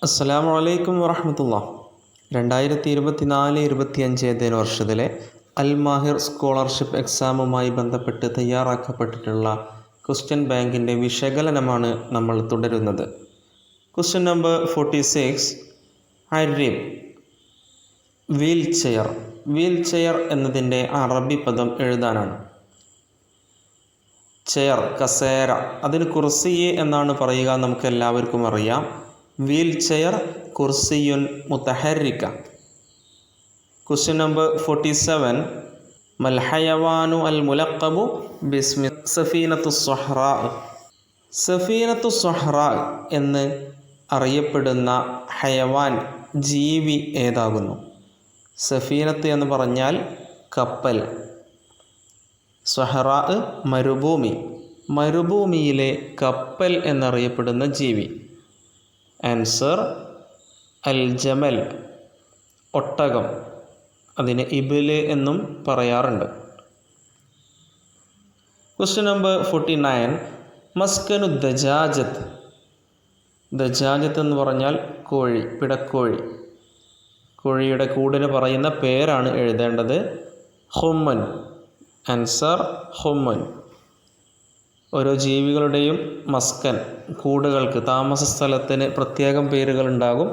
അസ്സലാമു അലൈക്കും വറഹ്മത്തുള്ളാഹി. 2024-25 അധ്യയന വർഷത്തിലെ അൽ മാഹിർ സ്കോളർഷിപ്പ് എക്സാമുമായി ബന്ധപ്പെട്ട് തയ്യാറാക്കപ്പെട്ടിട്ടുള്ള ക്വസ്റ്റ്യൻ ബാങ്കിൻ്റെ വിശകലനമാണ് നമ്മൾ തുടരുന്നത്. Question number 46. അരിബ്. Wheel chair. വീൽ ചെയർ എന്നതിൻ്റെ അറബി പദം എഴുതാനാണ്. ചെയർ, കസേര, അതിന് കുർസിയെ എന്നാണ് പറയുക, നമുക്ക് എല്ലാവർക്കും അറിയാം. വീൽ ചെയർ കുർസിയുൻ മുതഹരിക്ക. Question number 47. മൽ ഹയവാനു അൽ മുലഖബു ബിസ്മി സഫീനത്തു സ്വഹ്റാ. സഫീനത്തു സ്വഹ്റാ എന്ന് അറിയപ്പെടുന്ന ഹയവാൻ, ജീവി ഏതാകുന്നു? സഫീനത്ത് എന്ന് പറഞ്ഞാൽ കപ്പൽ, സ്വഹ്റാ മരുഭൂമി, മരുഭൂമിയിലെ കപ്പൽ എന്നറിയപ്പെടുന്ന ജീവി. ആൻസർ അൽ ജമൽ, ഒട്ടകം, അതിന് ഇബില് എന്നും പറയാറുണ്ട്. Question number 49. മസ്കനു ദജാജത്ത്. ദജാജത്ത് എന്ന് പറഞ്ഞാൽ കോഴി, പിടക്കോഴി. കോഴിയുടെ കൂടിന് പറയുന്ന പേരാണ് എഴുതേണ്ടത്. ഹുമ്മൻ. ആൻസർ ഹുമ്മൻ. ഓരോ ജീവികളുടെയും മസ്കൻ, കൂടുകൾക്ക്, താമസ സ്ഥലത്തിന് പ്രത്യേകം പേരുകളുണ്ടാകും.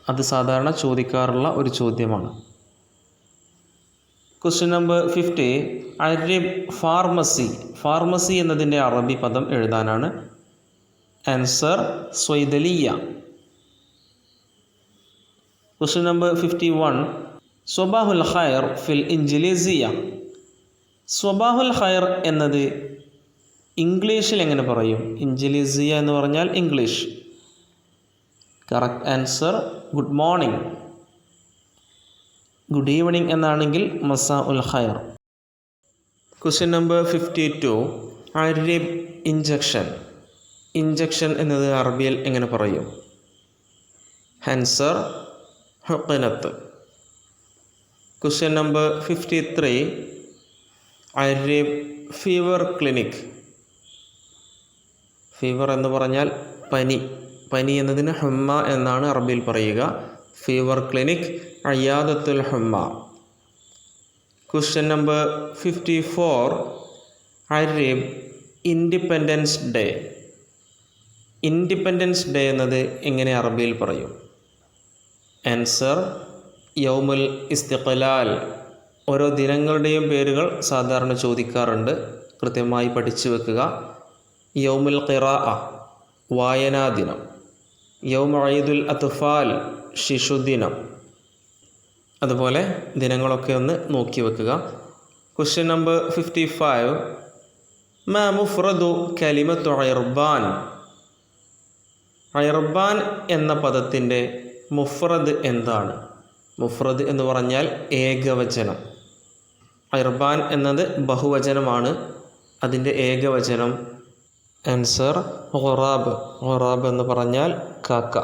അത് സാധാരണ ചോദിക്കാറുള്ള ഒരു ചോദ്യമാണ്. Question number 50. അരിബ് ഫാർമസി. ഫാർമസി എന്നതിൻ്റെ അറബി പദം എഴുതാനാണ്. ആൻസർ സ്വൈദലിയ. Question number 51. സ്വബാഹുൽ ഖൈർ ഫിൽ ഇൻജിലീസിയ. സ്വബാഹുൽ ഖൈർ എന്നത് ഇംഗ്ലീഷിൽ എങ്ങനെ പറയും? ഇൻജിലീസിയ എന്ന് പറഞ്ഞാൽ English. Correct answer good morning. Good evening എന്നാണെങ്കിൽ മസാ ഉൽ ഖൈർ. Question number 52. അരിബ് ഇഞ്ചക്ഷൻ. ഇഞ്ചക്ഷൻ എന്നത് അറബിയിൽ എങ്ങനെ പറയും? ആൻസർ ഹുഖനത്ത്. Question number 53. അരിബ് ഫീവർ ക്ലിനിക്. ഫീവർ എന്ന് പറഞ്ഞാൽ പനി, പനി എന്നതിന് ഹുമ്മ എന്നാണ് അറബിയിൽ പറയുക. ഫീവർ ക്ലിനിക് അയാദത്തുൽ ഹുമ്മ. Question number 54. അരിബ് ഇൻഡിപെൻഡൻസ് ഡേ. ഇൻഡിപെൻഡൻസ് ഡേ എന്നത് എങ്ങനെ അറബിയിൽ പറയും? ആൻസർ യൗമുൽ ഇസ്തിഖ്ലാൽ. ഓരോ ദിനങ്ങളുടെയും പേരുകൾ സാധാരണ ചോദിക്കാറുണ്ട്, കൃത്യമായി പഠിച്ചു വെക്കുക. യൗമുൽ ഖിറാഅ, വായനാ ദിനം. യൗമ ഈദുൽ അത്ഫാൽ, ശിശുദിനം. അതുപോലെ ദിനങ്ങളൊക്കെ ഒന്ന് നോക്കി വെക്കുക. Question number 55. മാ മുഫ്രദു കലിമത്തു ഇർബാൻ. ഇർബാൻ എന്ന പദത്തിൻ്റെ മുഫ്രദ് എന്താണ്? മുഫ്രദ് എന്ന് പറഞ്ഞാൽ ഏകവചനം. ഇർബാൻ എന്നത് ബഹുവചനമാണ്, അതിൻ്റെ ഏകവചനം. ആൻസർ ഖുറാബ്. ഖുറാബ് എന്ന് പറഞ്ഞാൽ കാക്ക.